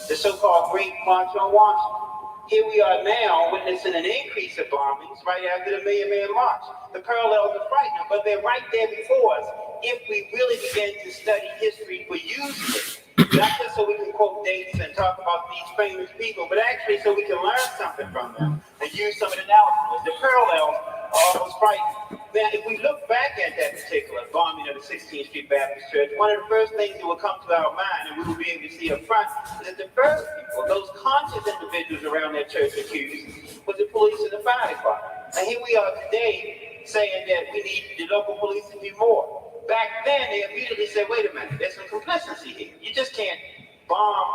the so-called Great March on Washington. Here we are now witnessing an increase of bombings right after the Million Man March. The parallels are frightening, but they're right there before us if we really begin to study history for usefully. Not just so we can quote dates and talk about these famous people, but actually so we can learn something from them and use some of the analysis. The parallels are almost frightening. Now, if we look back at that particular bombing of the 16th Street Baptist Church, one of the first things that will come to our mind, and we will be able to see up front, is that the first people, those conscious individuals around that church accused, was the police and the fire department. And here we are today saying that we need the local police to do more. Back then, they immediately said, wait a minute, there's some complicity here. You just can't bomb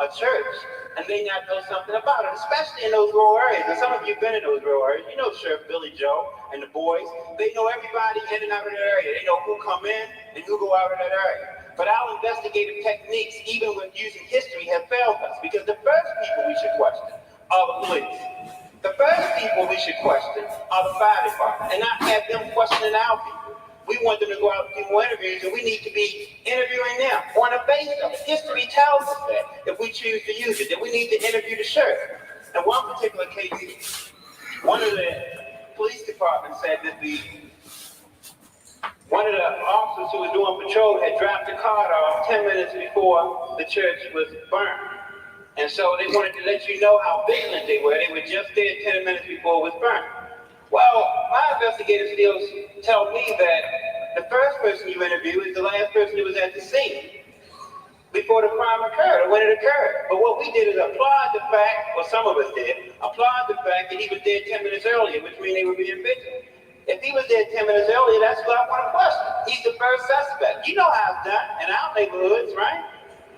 a church and they not know something about it, especially in those rural areas. And some of you have been in those rural areas. You know Sheriff Billy Joe and the boys. They know everybody in and out of that area. They know who come in and who go out of that area. But our investigative techniques, even with using history, have failed us because the first people we should question are the police. The first people we should question are the fire department and not have them questioning our people. We want them to go out and do more interviews, and we need to be interviewing them on the basis of it. History tells us that if we choose to use it, that we need to interview the sheriff. In one particular case, one of the police departments said that one of the officers who was doing patrol had dropped the card off 10 minutes before the church was burned. And so they wanted to let you know how vigilant they were. They were just there 10 minutes before it was burned. Well, my investigative skills tell me that the first person you interview is the last person who was at the scene before the crime occurred or when it occurred. But what we did is applaud the fact, or some of us did, applaud the fact that he was there 10 minutes earlier, which means they were being vigilant. If he was there 10 minutes earlier, that's what I want to question. He's the first suspect. You know how it's done in our neighborhoods, right?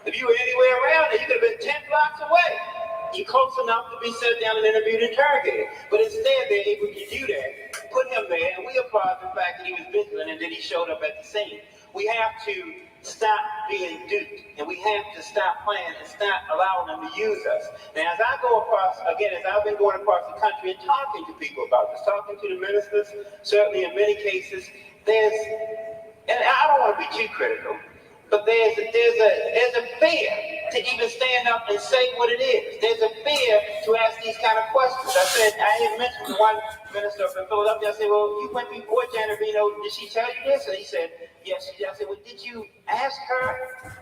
If you were anywhere around there, you could have been 10 blocks away. You're close enough to be sat down and interviewed and interrogated. But instead, they're able to do that, put him there, and we applaud the fact that he was vigilant and that he showed up at the scene. We have to stop being duped, and we have to stop playing and stop allowing them to use us. Now, as I go across, again, as I've been going across the country and talking to people about this, talking to the ministers, certainly in many cases, and I don't want to be too critical, but there's a fear to even stand up and say what it is. There's a fear to ask these kind of questions. I had mentioned to one minister from Philadelphia. I said, well, you went before Janet Reno. Did she tell you this? And he said, yes, she did. I said, well, did you ask her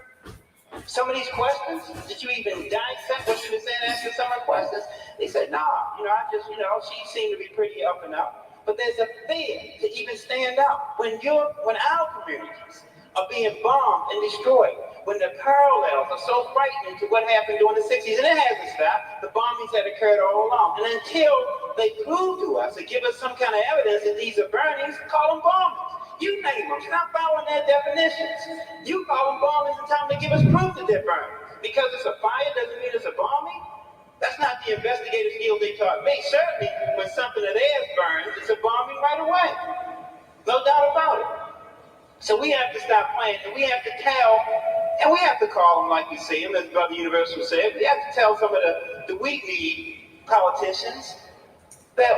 some of these questions? Did you even dissect what she was saying, asking some of the questions? They said, nah, she seemed to be pretty up and up. But there's a fear to even stand up. When our communities are being bombed and destroyed, when the parallels are so frightening to what happened during the 60s, and it hasn't stopped, the bombings that occurred all along. And until they prove to us or give us some kind of evidence that these are burnings, call them bombings. You name them. Stop following their definitions. You call them bombings and tell them to give us proof that they're burnings. Because it's a fire doesn't mean it's a bombing. That's not the investigative skills they taught me. Certainly, when something of theirs burns, it's a bombing right away. No doubt about it. So we have to stop playing, and we have to tell, and we have to call them like we see them, as Brother Universal said. We have to tell some of the weak-kneed politicians that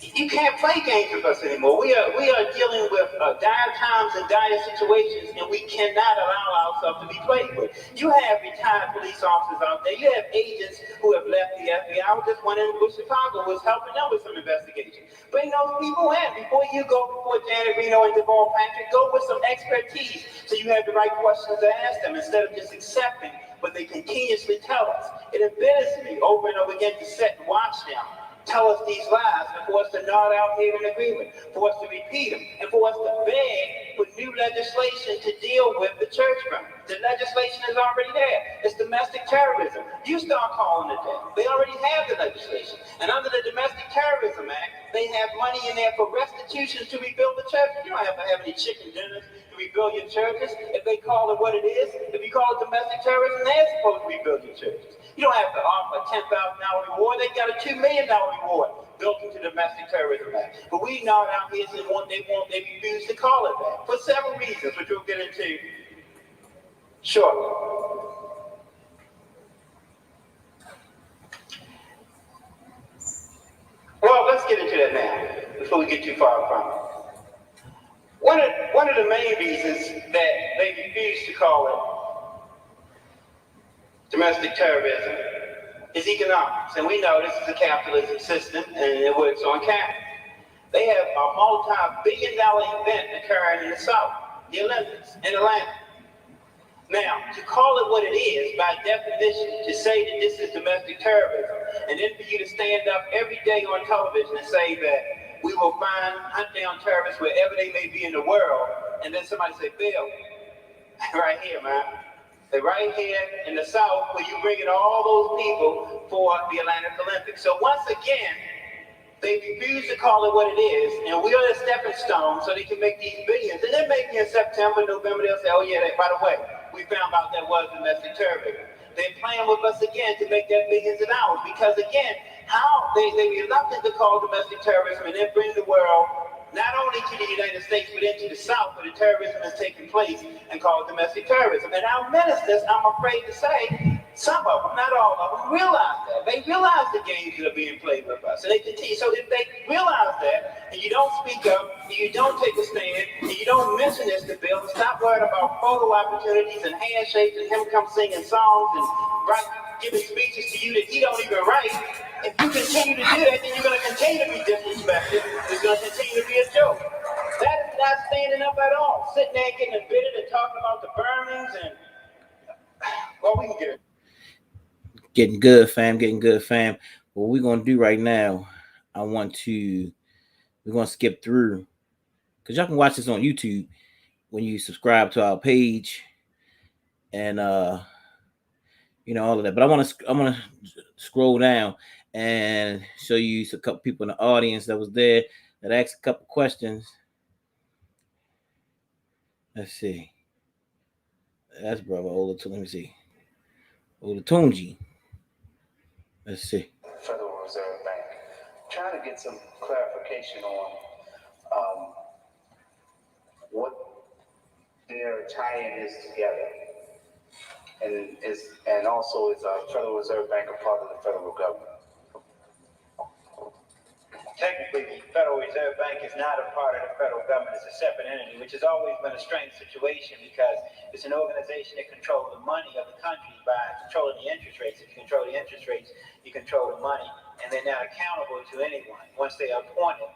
you can't play games with us anymore. We are dealing with dire times and dire situations, and we cannot allow ourselves to be played with. You have retired police officers out there. You have agents who have left the FBI. I was just one in Chicago was helping them with some investigation. Bring those people in before you go before Janet Reno and Devon Patrick. Go with some expertise so you have the right questions to ask them instead of just accepting what they continuously tell us. It embarrasses me over and over again to sit and watch them tell us these lies, and for us to nod out here in agreement, for us to repeat them, and for us to beg for new legislation to deal with the church burning. The legislation is already there. It's domestic terrorism. You start calling it that. They already have the legislation. And under the Domestic Terrorism Act, they have money in there for restitution to rebuild the church. You don't have to have any chicken dinners to rebuild your churches. If they call it what it is, if you call it domestic terrorism, they're supposed to rebuild your churches. You don't have to offer a $10,000 reward. They got a $2 million reward built into the Domestic Terrorism Act. But we know out here they refuse to call it that for several reasons, which we'll get into shortly. Well, let's get into that now before we get too far from it. One of the main reasons that they refuse to call it domestic terrorism is economics. And we know this is a capitalism system and it works on capital. They have a multi-billion-dollar event occurring in the South, the Olympics in Atlanta. Now, to call it what it is, by definition, to say that this is domestic terrorism, and then for you to stand up every day on television and say that we will hunt down terrorists wherever they may be in the world, and then somebody say, Bill, right here, man. They're right here in the South where you bring in all those people for the Atlantic Olympics. So once again, they refuse to call it what it is, and we are the stepping stone so they can make these billions. And then maybe in September, November, they'll say, oh yeah, by the way, we found out that was domestic terrorism. They're playing with us again to make that billions of dollars because again, how they reluctant to call domestic terrorism and then bring the world not only to the United States, but into the South where the terrorism is taking place and call it domestic terrorism. And our ministers, I'm afraid to say, some of them, not all of them, realize that. They realize the games that are being played with us. And they continue. So if they realize that, and you don't speak up, and you don't take a stand, and you don't mention this to Bill, and stop worrying about photo opportunities and handshakes and him come singing songs and giving speeches to you that he don't even write, if you continue to do that, then you're going to continue to be disrespected. It's going to continue to be a joke. That is not standing up at all. Sitting there getting embittered and talking about the burnings and, well, we can get it. Getting good, fam. What we're going to do right now, we're going to skip through, because y'all can watch this on YouTube when you subscribe to our page and, all of that. But I want to scroll down and show you a couple people in the audience that was there that asked a couple questions. Let's see. That's brother Olatunji. Let me see. Olatunji. Let's see. Federal Reserve Bank. Trying to get some clarification on what their tie-in is together. And also is Federal Reserve Bank a part of the federal government? Technically, the Federal Reserve Bank is not a part of the federal government. It's a separate entity, which has always been a strange situation because it's an organization that controls the money of the country by controlling the interest rates. If you control the interest rates, you control the money, and they're not accountable to anyone. Once they are appointed,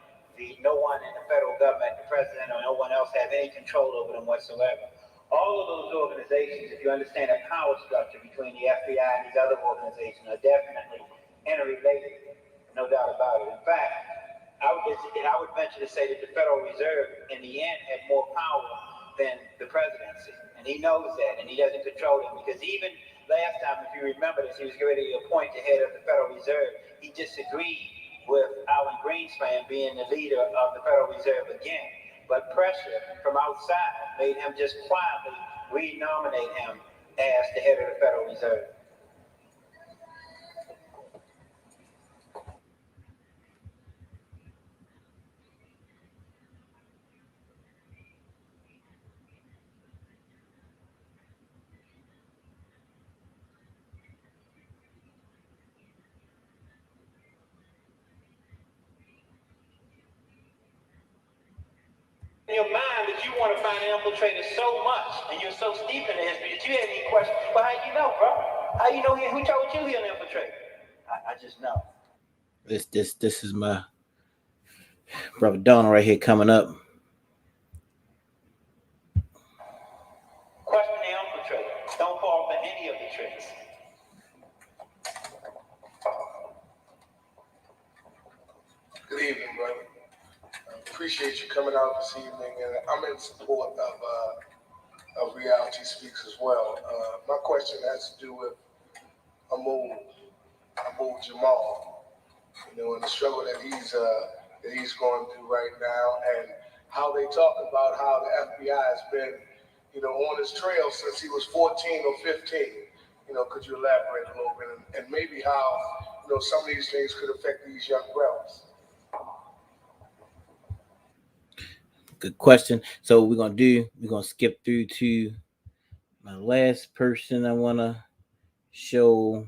no one in the federal government, the president, or no one else have any control over them whatsoever. All of those organizations, if you understand the power structure between the FBI and these other organizations, are definitely interrelated, no doubt about it. In fact, I would venture to say that the Federal Reserve, in the end, had more power than the presidency. And he knows that, and he doesn't control it. Because even last time, if you remember this, he was ready to appoint the head of the Federal Reserve. He disagreed with Alan Greenspan being the leader of the Federal Reserve again. But pressure from outside made him just quietly renominate him as the head of the Federal Reserve. In your mind that you want to find infiltrators so much, and you're so steep in the history that you had any questions. Well, how you know, bro? How you know who told you he an infiltrator? I just know. This is my brother Donald right here coming up. Question the infiltrator. Don't fall for any of the tricks. Good evening, brother. Appreciate you coming out this evening, and I'm in support of Reality Speaks as well. My question has to do with Abu Jamal, and the struggle that he's going through right now, and how they talk about how the FBI has been, on his trail since he was 14 or 15. Could you elaborate a little bit, and maybe how, some of these things could affect these young brothers? Good question. So we're gonna skip through to my last person I want to show.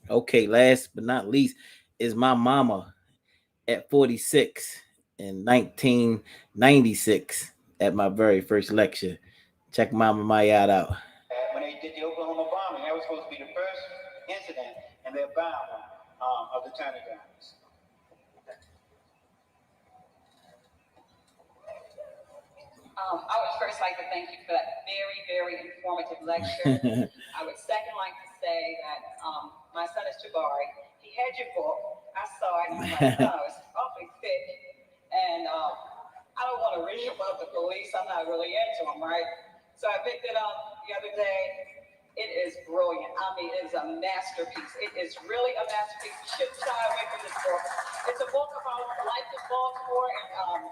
Okay, last but not least is my mama at 46 in 1996 at my very first lecture. Check Mama Mayat out. When they did the Oklahoma bombing, that was supposed to be the first incident in their bombing of the Turnagamas. I would first like to thank you for that very, very informative lecture. I would second like to say that my son is Jabari. He had your book. I saw it and I'm like, oh, it's awfully thick. And I don't want to read about the police. I'm not really into them, right? So I picked it up the other day. It is brilliant. I mean, it is a masterpiece. It is really a masterpiece. You shouldn't shy away from this book. It's a book about life in Baltimore, and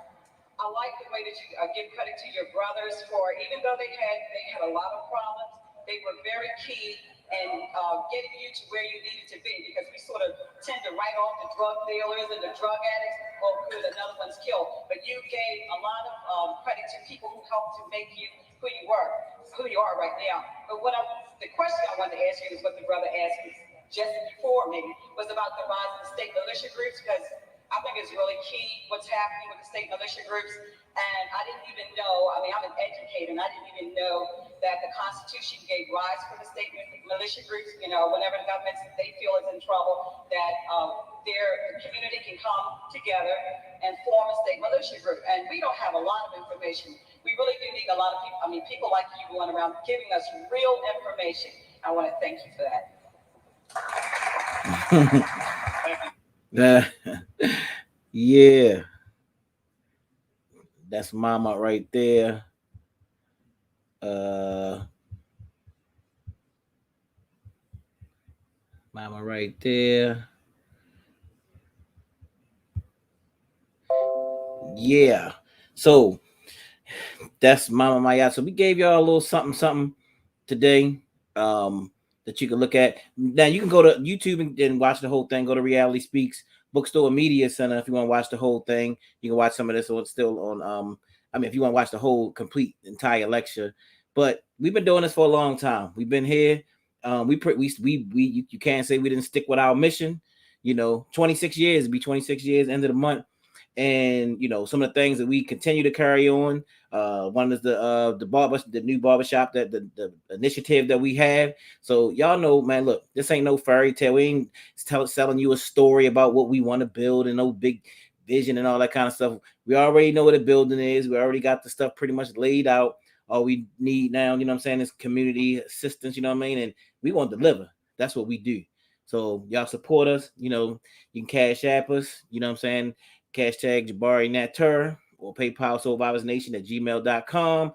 I like the way that you give credit to your brothers for, even though they had a lot of problems, they were very key in getting you to where you needed to be, because we sort of tend to write off the drug dealers and the drug addicts. Oh, good, another one's killed. But you gave a lot of credit to people who helped to make you who you are right now. But the question I wanted to ask you is what the brother asked me just before, maybe, was about the rise of the state militia groups, because I think it's really key what's happening with the state militia groups. And I didn't even know, I mean, I'm an educator, and I didn't even know that the Constitution gave rise for the state militia groups. Whenever the government, they feel is in trouble, that the community can come together and form a state militia group. And we don't have a lot of information. We really do need a lot of people, people like you going around giving us real information. I want to thank you for that. Yeah, that's Mama right there. Mama right there. Yeah, so that's Mama Maya. So we gave y'all a little something today that you can look at. Now you can go to YouTube and watch the whole thing. Go to Reality Speaks Bookstore Media Center if you want to watch the whole thing. You can watch some of this, so it's still on. If you want to watch the whole entire lecture. But we've been doing this for a long time. We've been here. You can't say we didn't stick with our mission. 26 years. It'll be 26 years end of the month. and some of the things that we continue to carry on. One is the new barbershop, that the initiative that we have. So y'all know, man, look, this ain't no fairy tale. We ain't selling you a story about what we want to build and no big vision and all that kind of stuff. We already know what a building is. We already got the stuff pretty much laid out. All we need now, is community assistance, and we want to deliver. That's what we do. So y'all support us. You can cash app us, hashtag Jabari Natur, or PayPal soulvivorsnation@gmail.com.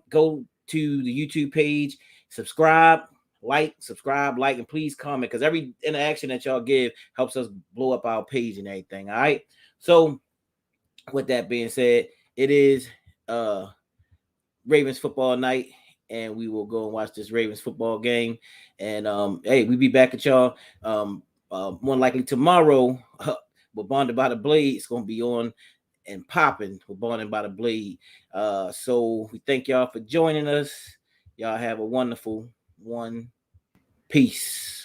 Go to the YouTube page, subscribe, like, and please comment, because every interaction that y'all give helps us blow up our page and everything. All right. So with that being said, it is Ravens football night, and we will go and watch this Ravens football game. And hey, we'll be back at y'all more likely tomorrow. With Bonded by the Blade, it's gonna be on and popping with Bonded by the Blade. So we thank y'all for joining us. Y'all have a wonderful one. Peace.